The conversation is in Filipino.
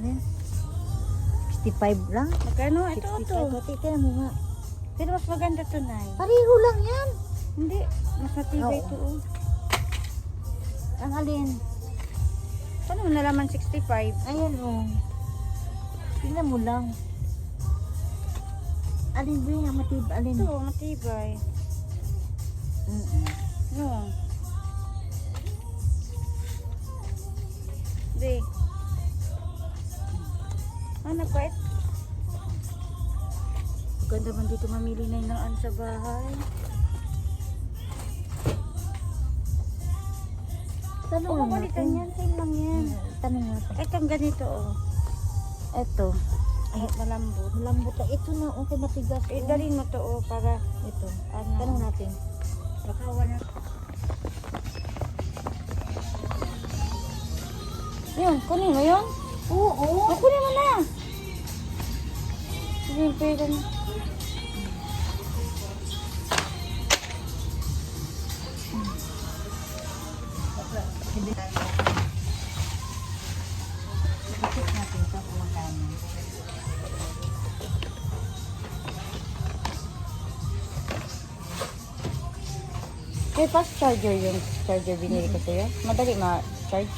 Ano yan? 65 lang? Magkano? Ito, 65. ito. Pati, tira mo nga. Pero mas maganda to, Nay. Pareho lang yan. Hindi. Mas matibay Oo. ito, oh. Ang alin? Paano mo nalaman 65? Ayan o. Tingnan mo lang. Alin ba yung matibay? Alin? Ito, matibay. No. Hindi. Ano pa ito? Ganda man dito mamili na ng ano sa bahay. Tanong Oo, lang balitan natin. yan. Same lang yan. Tanong natin. Itong ganito, oh. Ito. Ay, malambot. Malambot na. Ito na. Okay, matigas. Eh, dalhin mo to, oh, para Ito. ano. Tanong natin. Bakawan na. Yun, kunin mo yun? Oo. Oh, kunin mo na. Sige, yung pera na. Hindi tayo. Ikot natin ito kung magkano. Eh, fast charger yung charger binili ko sa'yo. Madali ma-charge.